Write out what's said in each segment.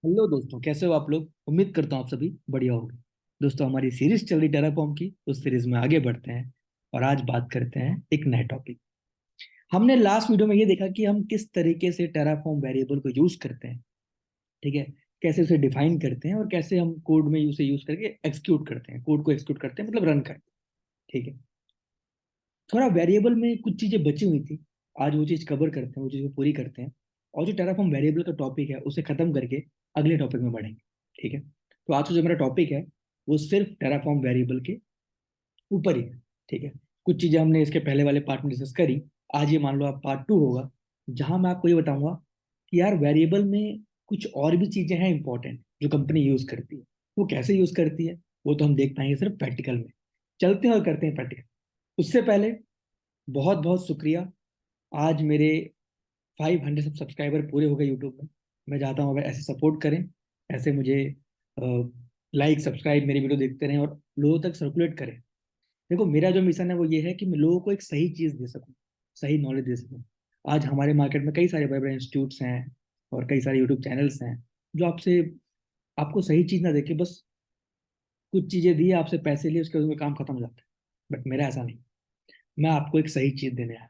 Hello दोस्तों, कैसे हो आप लोग। उम्मीद करता हूँ आप सभी बढ़िया होंगे। दोस्तों, हमारी सीरीज चल रही टेराफॉर्म की, उस सीरीज में आगे बढ़ते हैं और आज बात करते हैं एक नए टॉपिक। हमने लास्ट वीडियो में ये देखा कि हम किस तरीके से टेराफॉर्म वेरिएबल को यूज करते हैं। ठीक है। कैसे उसे डिफाइन करते हैं और कैसे हम कोड में उसे यूज करके एक्सिक्यूट करते हैं, कोड को एक्सिक्यूट करते हैं मतलब रन करते हैं। ठीक है। थोड़ा वेरिएबल में कुछ चीजें बची हुई थी, आज वो चीज कवर करते हैं, वो चीज को पूरी करते हैं। और जो टेराफॉर्म वेरिएबल का टॉपिक है उसे खत्म करके अगले टॉपिक में बढ़ेंगे। ठीक है। तो आज का जो मेरा टॉपिक है वो सिर्फ टेराफॉर्म वेरिएबल के ऊपर ही है। ठीक है। कुछ चीजें हमने इसके पहले वाले पार्ट में डिस्कस करी। आज ये मान लो आप पार्ट टू होगा, जहां मैं आपको ये बताऊंगा कि यार वेरिएबल में कुछ और भी चीजें हैं इंपॉर्टेंट जो कंपनी यूज करती है। वो कैसे यूज करती है वो तो हम देख पाएंगे सिर्फ प्रैक्टिकल में। चलते हैं और करते हैं प्रैक्टिकल। उससे पहले बहुत बहुत शुक्रिया। आज मेरे 500 सब्सक्राइबर पूरे हो गए यूट्यूब में। मैं चाहता हूँ अगर ऐसे सपोर्ट करें, ऐसे मुझे लाइक सब्सक्राइब मेरी वीडियो देखते रहें और लोगों तक सर्कुलेट करें। देखो, मेरा जो मिशन है वो ये है कि मैं लोगों को एक सही चीज़ दे सकूँ, सही नॉलेज दे सकूँ। आज हमारे मार्केट में कई सारे बड़े बड़े इंस्टीट्यूट्स हैं और कई सारे यूट्यूब चैनल्स हैं जो आपसे आपको सही चीज़ ना देके बस कुछ चीज़ें दी, आपसे पैसे लिए, उसके बाद में काम खत्म हो जाता है। बट मेरा ऐसा नहीं। मैं आपको एक सही चीज़ देने आया।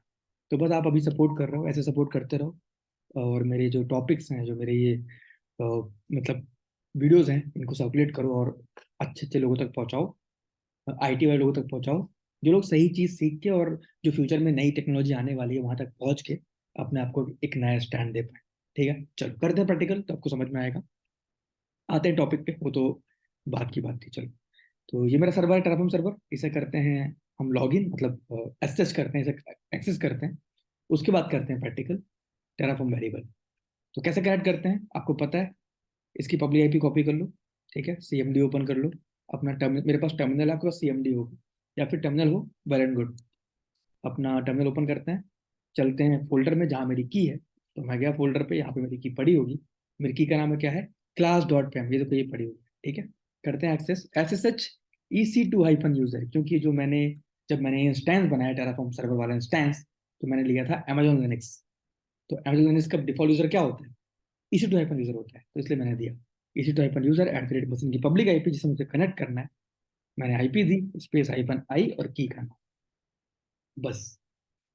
तो बस आप अभी सपोर्ट कर रहे हो, ऐसे सपोर्ट करते रहो। और मेरे जो टॉपिक्स हैं, जो मेरे ये मतलब वीडियोस हैं, इनको सर्कुलेट करो और अच्छे अच्छे लोगों तक पहुंचाओ। आईटी वाले लोगों तक पहुंचाओ, जो लोग सही चीज़ सीख के और जो फ्यूचर में नई टेक्नोलॉजी आने वाली है वहां तक पहुंच के अपने आप को एक नया स्टैंड दे पाए। ठीक है, चलो करते हैं प्रैक्टिकल तो आपको समझ में आएगा। आते हैं टॉपिक पे, वो तो बात की बात थी। चलो, तो ये मेरा सर्वर है, टेराफॉर्म सर्वर। इसे करते हैं हम लॉगिन, मतलब एक्सेस करते हैं, इसे एक्सेस करते हैं। उसके बाद करते हैं प्रैक्टिकल टेराफॉर्म वेरिएबल। तो कैसे कनेक्ट करते हैं आपको पता है। इसकी पब्लिक आईपी कॉपी कर लो। ठीक है, सीएमडी ओपन कर लो। अपना टर्मिनल, मेरे पास टर्मिनल है, आपके पास सीएमडी होगा या फिर टर्मिनल हो, वेल एंड गुड। अपना टर्मिनल ओपन करते हैं। चलते हैं फोल्डर में जहाँ मेरी की है। तो मैं गया फोल्डर पे, यहाँ पे मेरी की पड़ी होगी। मेरी की का नाम है क्या है, क्लास डॉट पे, ये देखो ये पड़ी होगी। ठीक है। करते हैं access, S S H EC2 hyphen user, क्योंकि जो मैंने जब मैंने इंस्टेंस बनाया टेराफॉर्म सर्वर वाला इंस्टेंस, तो मैंने लिया था अमेजोन लिनक्स। तो अमेजोन लिनक्स का डिफॉल्ट यूजर क्या होता है, EC2 हाइफन यूजर होता है, तो इसलिए मैंने दिया EC2 hyphen user at the rate machine की पब्लिक आईपी जिसे मुझे कनेक्ट करना है। मैंने IP the, space hyphen I और की का नाम। बस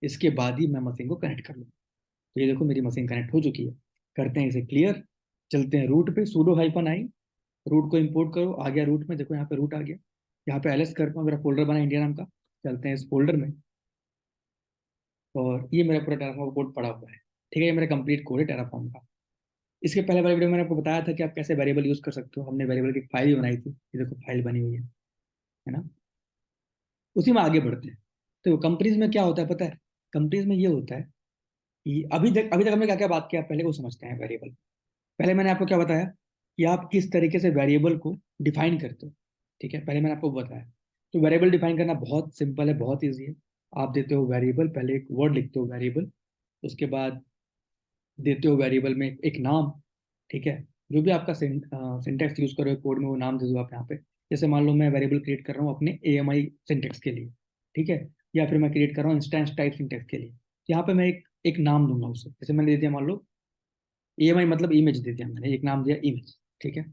इसके बाद ही मैं मशीन को कनेक्ट कर लूँ। तो ये देखो मेरी मशीन कनेक्ट हो चुकी है। करते हैं इसे क्लियर। चलते हैं रूट पे, सूडो हाइफन आई। रूट को इंपोर्ट करो, आ गया रूट में, देखो यहाँ पे रूट आ गया। यहाँ पे एलएस करता हूँ, मेरा फोल्डर बना इंडिया नाम का। चलते हैं इस फोल्डर में, और ये मेरा पूरा टेराफॉर्म कोड पड़ा हुआ है। ठीक है, ये मेरा कंप्लीट कोड है टेराफॉर्म का। इसके पहले वाले वीडियो में मैंने आपको बताया था कि आप कैसे वेरिएबल यूज कर सकते हो। हमने वेरिएबल की फाइल भी बनाई थी, ये देखो फाइल बनी हुई है ना। उसी में आगे बढ़ते हैं। तो कंपनीज में क्या होता है पता है। कंपनीज में ये होता है कि अभी तक हमने क्या क्या बात किया, पहले वो समझते हैं वेरिएबल। पहले मैंने आपको क्या बताया कि आप किस तरीके से वेरिएबल को डिफाइन करते हो। ठीक है, पहले मैंने आपको बताया। तो वेरिएबल डिफाइन करना बहुत सिंपल है, बहुत ईजी है। आप देते हो वेरिएबल, पहले एक वर्ड लिखते हो वेरिएबल। उसके बाद देते हो वेरिएबल में एक नाम। ठीक है। जो भी आपका सिंटेक्स यूज करो कोड में, वो नाम दे दो आप यहाँ पे। जैसे मान लो मैं वेरिएबल क्रिएट कर रहा हूँ अपने AMI सिंटेक्स के लिए। ठीक है। या फिर मैं क्रिएट कर रहा हूँ इंस्टेंस टाइप सिंटेक्स के लिए। तो यहाँ पे मैं एक नाम दूंगा उसे, जैसे मैंने दे दिया मान लो EMI मतलब इमेज दे दिया, मैंने एक नाम दिया इमेज। ठीक है।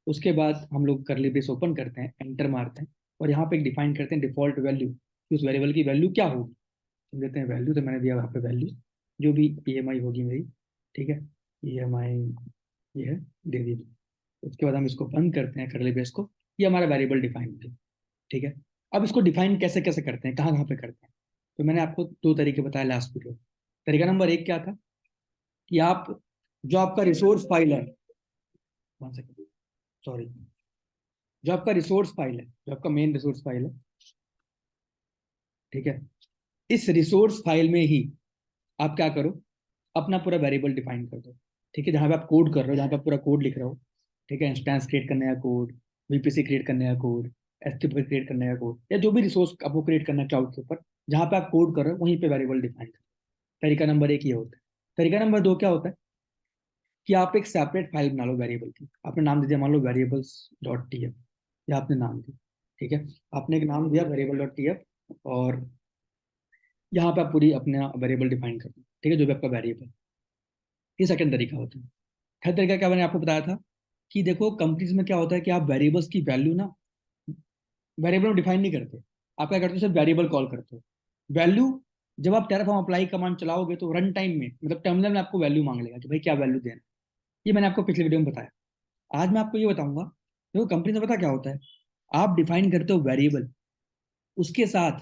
उसके बाद हम लोग करली ब्रेस ओपन करते हैं, एंटर मारते हैं, और यहाँ पे एक डिफाइन करते हैं डिफॉल्ट वैल्यू कि उस वेरिएबल की वैल्यू क्या होगी। हम देते हैं वैल्यू, तो मैंने दिया वहाँ पे वैल्यू जो भी EMI होगी मेरी। ठीक है। EMI ये है, दे दी। उसके बाद हम इसको बंद करते हैं करली ब्रेस को। ये हमारा वेरिएबल डिफाइन हो गया। ठीक है। अब इसको डिफाइन कैसे कैसे करते हैं, कहाँ कहाँ पे करते हैं। तो मैंने आपको दो तरीके बताए लास्ट वीडियो। तरीका नंबर एक क्या था कि आप जो आपका रिसोर्स फाइल है, वन सेकंड, सॉरी, जो आपका रिसोर्स फाइल है, जो आपका मेन रिसोर्स फाइल है, ठीक है, इस रिसोर्स फाइल में ही आप क्या करो, अपना पूरा वेरिएबल डिफाइन कर दो। ठीक है, जहां पे आप कोड कर रहे हो, जहां पे आप पूरा कोड लिख रहे हो। ठीक है, इंस्टेंस क्रिएट करने का कोड, VPC क्रिएट करने का कोड, HTTP क्रिएट करने का कोड, या जो भी रिसोर्स आपको क्रिएट करना है क्लाउड के ऊपर, जहां पे आप कोड कर रहे हो वहीं पे वेरिएबल डिफाइन करो। तरीका नंबर एक ये होता है। तरीका नंबर दो क्या होता है कि आप एक सेपरेट फाइल बना लो वेरिएबल की। आपने नाम दे दिया मान लो variables.tf, या आपने नाम दिया। ठीक है। आपने एक नाम दिया variable.tf, और यहाँ पे आप पूरी अपना वेरिएबल डिफाइन कर दो। ठीक है, जो भी आपका वेरिएबल। ये सेकंड तरीका होता है। थर्ड तरीका क्या मैंने आपको बताया था कि देखो कंपनीज में क्या होता है कि आप वेरिएबल्स की वैल्यू ना वेरिएबल में डिफाइन नहीं करते। आप क्या करते हो, सिर्फ वेरिएबल कॉल करते हो। वैल्यू जब आप टेराफॉर्म अप्लाई कमांड चलाओगे तो रन टाइम में मतलब टर्मिनल में आपको वैल्यू मांग लेगा कि भाई क्या वैल्यू देना। ये मैंने आपको पिछले वीडियो में बताया। आज मैं आपको ये बताऊंगा, देखो कंपनी से पता क्या होता है, आप डिफाइन करते हो वेरिएबल, उसके साथ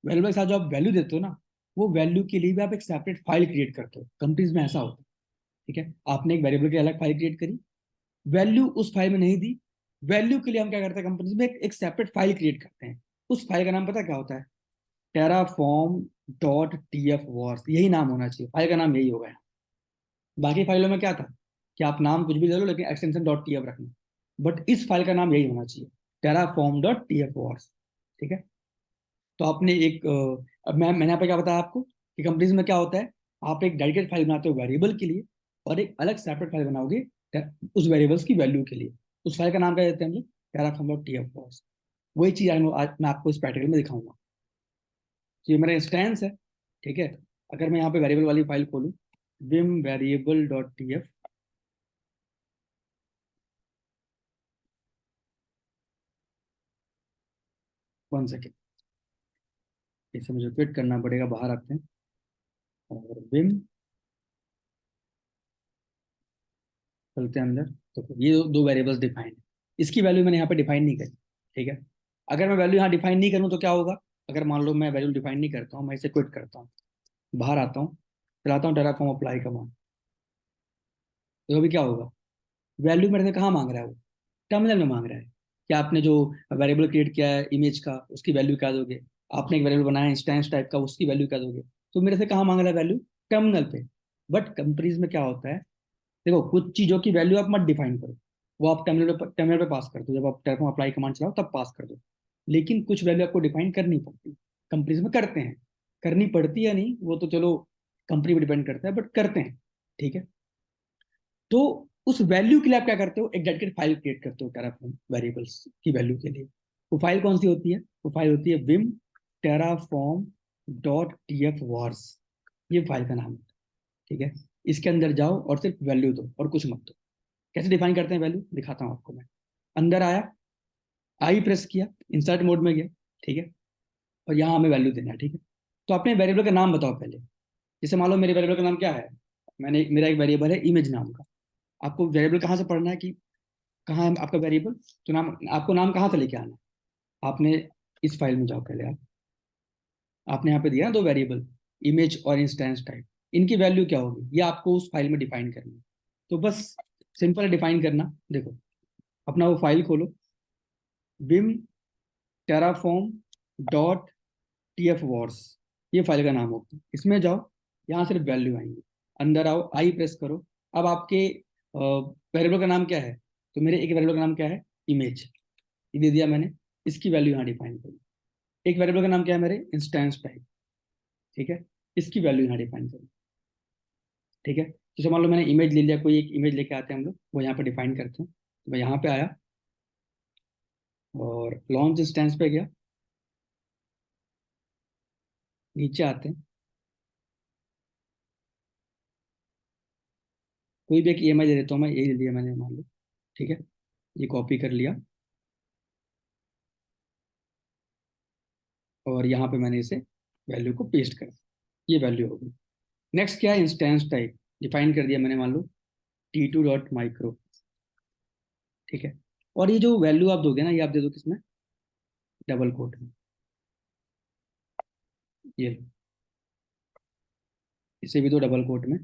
वेरिएबल के साथ जो आप वैल्यू देते हो ना, वो वैल्यू के लिए भी आप एक सेपरेट फाइल क्रिएट करते हो। कंपनीज में ऐसा होता है। ठीक है, आपने एक वेरिएबल की अलग फाइल क्रिएट करी, वैल्यू उस फाइल में नहीं दी, वैल्यू के लिए हम क्या करते हैं कंपनीज में एक सेपरेट फाइल क्रिएट करते हैं। उस फाइल का नाम पता क्या होता है, Terraform dot T F Wars, यही नाम होना चाहिए, फाइल का नाम यही होगा। बाकी फाइलों में क्या था कि आप नाम कुछ भी ले लो लेकिन एक्सटेंशन डॉट टी एफ रखना, बट इस फाइल का नाम यही होना चाहिए, Terraform dot T F Wars. ठीक है, तो आपने एक अब मैंने यहाँ पे क्या बताया आपको कि कंपनीज में क्या होता है, आप एक डेडिकेट फाइल बनाते हो वेरिएबल के लिए और एक अलग सेपरेट फाइल बनाओगे उस वेरिएबल्स की वैल्यू के लिए। उस फाइल का नाम क्या देते हैं हम लोग, Terraform dot T F Wars. वही चीज आज मैं आपको इस प्रैक्टिकल में दिखाऊंगा। तो ये मेरा इंस्टेंस है। ठीक है, अगर मैं यहाँ पे वेरिएबल वाली फाइल खोलूँ, Vim variable dot T F, 1 second, इसे मुझे क्विट करना पड़ेगा, बाहर आते हैं। और विम चलते हैं अंदर। तो ये दो वेरिएबल्स डिफाइन है, इसकी वैल्यू मैंने यहाँ पे डिफाइन नहीं करी। ठीक है, अगर मैं वैल्यू यहाँ डिफाइन नहीं करूँ तो क्या होगा, अगर मान लो मैं वैल्यू डिफाइन नहीं करता हूँ, मैं इसे क्विट करता हूँ, बाहर आता हूँ, चलाता हूँ टेराफॉर्म अप्लाई कमांड, तो अभी क्या होगा, वैल्यू मेरे से कहाँ मांग रहा है, वो टर्मिनल में मांग रहा है कि आपने जो वेरिएबल क्रिएट किया है इमेज का, उसकी वैल्यू क्या दोगे। आपने एक वेरिएबल बनाया इंस्टेंस टाइप का, उसकी वैल्यू क्या दोगे। तो मेरे से कहाँ मांग रहा है वैल्यू, टर्मिनल पे। बट कंपनीज में क्या होता है, देखो कुछ चीजों की वैल्यू आप मत डिफाइन करो, वो आप टर्मिनल पे पास कर दो, जब आप टेलीफॉर्म अप्लाई कमांड चलाओ तब पास कर दो। लेकिन कुछ वैल्यू आपको डिफाइन करनी पड़ती है, कंपनीज में करते हैं। करनी पड़ती है नहीं, वो तो चलो कंपनी पे डिपेंड करता है, बट करते हैं। ठीक है, तो उस वैल्यू के लिए आप क्या करते हो, एक डेडिकेटेड फाइल क्रिएट करते हो टेराफॉर्म वेरिएबल्स की वैल्यू के लिए। वो फाइल कौन सी होती है, वो फाइल होती है Vim Terraform dot T F Wars, ये फाइल का नाम है। ठीक है, इसके अंदर जाओ और सिर्फ वैल्यू दो और कुछ मत दो। कैसे डिफाइन करते हैं वैल्यू, दिखाता हूँ आपको मैं। अंदर आया, आई प्रेस किया, इंसर्ट मोड में गया। ठीक है, और यहाँ हमें वैल्यू देना है। ठीक है, तो अपने वेरिएबल का नाम बताओ पहले। जैसे मान लो मेरे वेरिएबल का नाम क्या है, मेरा एक वेरिएबल है इमेज नाम का। आपको वेरिएबल कहाँ से पढ़ना है कि कहाँ है आपका वेरिएबल, तो नाम आपको नाम कहाँ से लेके आना है। आपने इस फाइल में जाओ पहले, आपने यहाँ पे दिया ना दो वेरिएबल, इमेज और इंस्टेंस टाइप, इनकी वैल्यू क्या होगी ये आपको उस फाइल में डिफाइन करनी है। तो बस सिंपल डिफाइन करना, देखो अपना वो फाइल खोलो, Vim Terraform dot T F Wars, ये फाइल का नाम होगा। इसमें जाओ, यहाँ सिर्फ वैल्यू आएंगी, अंदर आओ, आई प्रेस करो। अब आपके वेरिएबल का नाम क्या है, तो मेरे एक वेरिएबल का नाम क्या है, इमेज, ये दे दिया मैंने। इसकी वैल्यू यहाँ डिफाइन करो। एक वेरिएबल का नाम क्या है मेरे, इंस्टेंस टाइप। ठीक है, इसकी वैल्यू यहाँ डिफाइन करो। ठीक है, जैसे मान लो मैंने इमेज ले लिया, कोई एक इमेज लेके आते हैं हम लोग, वो यहाँ पे डिफाइन करते हैं। तो मैं यहाँ पे आया और लॉन्च इंस्टेंस पे गया, नीचे आते हैं, कोई भी एक ईएमआई दे देता हूँ मैं, यही ले लिया मैंने मान लो। ठीक है, ये कॉपी कर लिया और यहाँ पे मैंने इसे वैल्यू को पेस्ट कर, ये वैल्यू होगी। नेक्स्ट क्या है, इंस्टेंस टाइप डिफाइन कर दिया मैंने, मान लो टी टू डॉट माइक्रो। ठीक है, और ये जो वैल्यू आप दोगे ना, ये आप दे दो किसमें, डबल कोट में, ये लो, इसे भी दो डबल कोट में।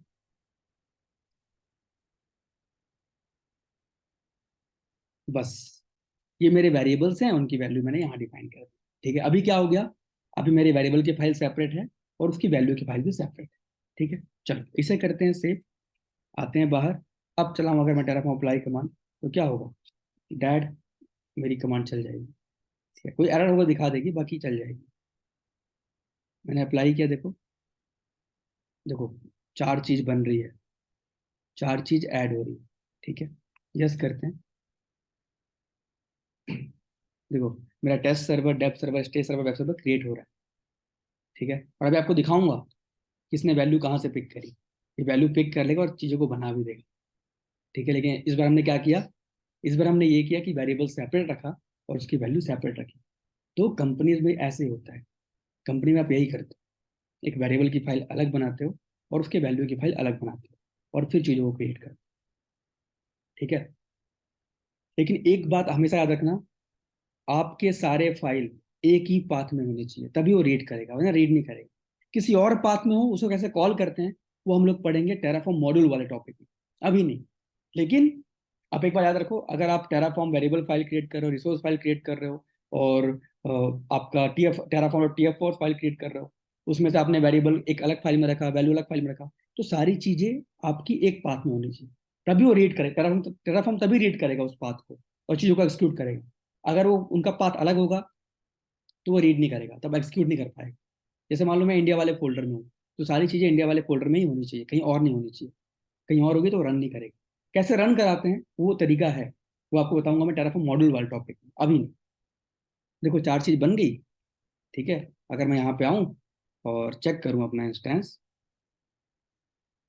बस ये मेरे वेरिएबल्स हैं, उनकी वैल्यू मैंने यहाँ डिफाइन कर दी। ठीक है, अभी क्या हो गया, अभी मेरे वेरिएबल की फाइल सेपरेट है और उसकी वैल्यू की फाइल भी सेपरेट है। ठीक है, चलो इसे करते हैं सेव, आते हैं बाहर। अब चलाऊँ अगर मैं टेराफॉर्म अप्लाई कमांड, तो क्या होगा, डैड मेरी कमांड चल जाएगी। ठीक है, कोई एरर होगा दिखा देगी, बाकी चल जाएगी। मैंने अप्लाई किया, देखो देखो, चार चीज बन रही है, चार चीज ऐड हो रही है। ठीक है, यस करते हैं। देखो मेरा test server, dev server, stage server, web server create हो रहा है। ठीक है, और अभी आपको दिखाऊंगा किसने वैल्यू कहाँ से पिक करी। ये वैल्यू पिक कर लेगा और चीज़ों को बना भी देगा। ठीक है, लेकिन इस बार हमने क्या किया, इस बार हमने ये किया कि वेरिएबल सेपरेट रखा और उसकी वैल्यू सेपरेट रखी। तो कंपनीज में ऐसे होता है, कंपनी में आप यही करते हो, एक वेरिएबल की फाइल अलग बनाते हो और उसके वैल्यू की फाइल अलग बनाते हो और फिर चीज़ों को क्रिएट करते हो। ठीक है, लेकिन एक बात हमेशा याद रखना, आपके सारे फाइल एक ही पाथ में होनी चाहिए, तभी वो रीड करेगा, वरना रीड नहीं करेगा। किसी और पाथ में हो उसको कैसे कॉल करते हैं वो हम लोग पढ़ेंगे टेराफॉर्म मॉड्यूल वाले टॉपिक में, अभी नहीं। लेकिन आप एक बार याद रखो, अगर आप टेराफॉर्म वेरिएबल फाइल क्रिएट कर रहे हो, रिसोर्स फाइल क्रिएट कर रहे हो, और आपका टेराफॉर्म और टीएफ फोर्स फाइल क्रिएट कर रहे हो, उसमें से आपने वेरिएबल एक अलग फाइल में रखा, वैल्यू अलग फाइल में रखा, तो सारी चीजें आपकी एक पाथ में होनी चाहिए, तभी वो रीड करेगा। टेराफॉर्म तभी रीड करेगा उस पाथ को और चीजों को एक्सिक्यूट करेगा। अगर वो उनका पाथ अलग होगा तो वो रीड नहीं करेगा, तब एक्सिक्यूट नहीं कर पाएगा। जैसे मान लो मैं इंडिया वाले फोल्डर में हूँ, तो सारी चीजें इंडिया वाले फोल्डर में ही होनी चाहिए, कहीं और नहीं होनी चाहिए। कहीं और होगी तो रन नहीं करेगा। कैसे रन कराते हैं वो तरीका है, वो आपको बताऊंगा मैं टेराफॉर्म मॉड्यूल वाले टॉपिक में, अभी नहीं। देखो चार चीज बन गई। ठीक है, अगर मैं यहाँ पे आऊँ और चेक करूँ अपना इंस्टेंस,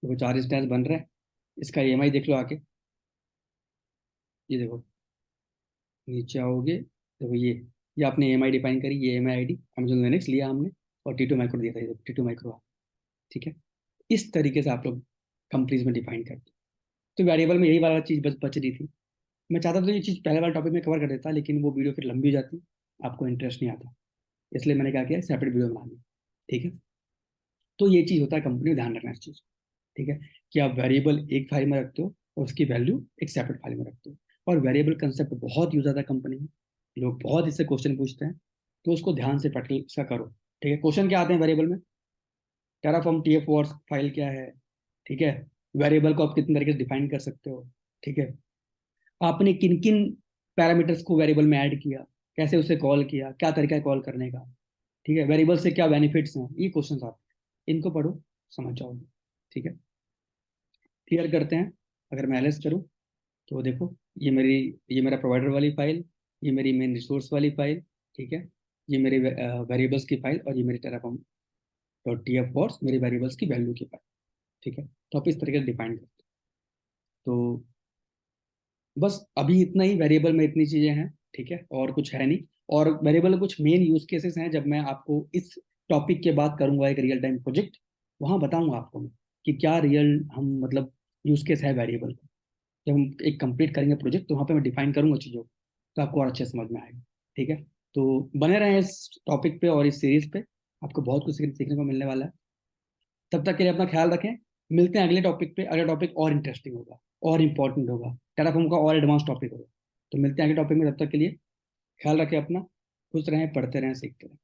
देखो चार इंस्टेंस बन रहे हैं। इसका ईएमआई देख लो आके, ये देखो नीचे आओगे, देखो ये आपने ईएमआई डिफाइन करी, ये ईएमआई आईडी अमेजोन लिनक्स लिया हमने, और टी टू माइक्रो दिया था, ये टी टू माइक्रो। ठीक है, इस तरीके से आप लोग कंपनीज में डिफाइन करते हो। तो वेरिएबल में यही वाला चीज बस बच रही थी। मैं चाहता था ये चीज पहले वाले टॉपिक में कवर कर देता, लेकिन वो वीडियो फिर लंबी हो जाती, आपको इंटरेस्ट नहीं आता, इसलिए मैंने क्या किया, सेपरेट वीडियो बना ली। ठीक है, तो ये चीज होता है कंपनी में, ध्यान रखना इस चीज। ठीक है, कि आप वेरिएबल एक फाइल में रखते हो और उसकी वैल्यू एक सेपरेट फाइल में रखते हो। और वेरिएबल कंसेप्ट बहुत यूज आता है कंपनी में, लोग बहुत इससे क्वेश्चन पूछते हैं, तो उसको ध्यान से प्रैक्टिस का करो। ठीक है, क्वेश्चन क्या आते हैं वेरिएबल में, टेराफॉर्म टीएफ वॉर्स फाइल क्या है। ठीक है, वेरिएबल को आप कितने तरीके से डिफाइन कर सकते हो। ठीक है, आपने किन किन पैरामीटर्स को वेरिएबल में ऐड किया, कैसे उसे कॉल किया, क्या तरीका है कॉल करने का। ठीक है, वेरिएबल से क्या बेनिफिट्स हैं, ये क्वेश्चन आप इनको पढ़ो, समझ जाओगे। ठीक है, क्लियर करते हैं। अगर मैं एलएस करूँ तो देखो, ये मेरा प्रोवाइडर वाली फाइल, ये मेरी मेन रिसोर्स वाली फाइल। ठीक है, ये मेरे वेरिएबल्स की फाइल, और ये मेरी Terraform dot T F Wars मेरी वेरिएबल्स की वैल्यू की फाइल। ठीक है, तो आप इस तरीके से डिफाइन करते हो। तो बस अभी इतना ही, वेरिएबल में इतनी चीजें हैं। ठीक है, और कुछ है नहीं। और वेरिएबल में कुछ मेन यूज केसेस हैं, जब मैं आपको इस टॉपिक के बाद करूंगा एक रियल टाइम प्रोजेक्ट, वहां बताऊंगा आपको मैं कि क्या रियल हम मतलब यूज केस है वेरिएबल का। जब हम एक कंप्लीट करेंगे प्रोजेक्ट, तो वहाँ पे मैं डिफाइन करूंगा चीज़ों को, तो आपको और अच्छे समझ में आएगा। ठीक है, तो बने रहें इस टॉपिक पे और इस सीरीज पे, आपको बहुत कुछ सीखने को मिलने वाला है। तब तक के लिए अपना ख्याल रखें। मिलते हैं अगले टॉपिक पे, अगला टॉपिक और इंटरेस्टिंग होगा, और इंपॉर्टेंट होगा, टेराफॉर्म का और एडवांस टॉपिक होगा। तो मिलते हैं अगले टॉपिक में, तब तक के लिए ख्याल रखें अपना, खुश रहें, पढ़ते रहें, सीखते रहें।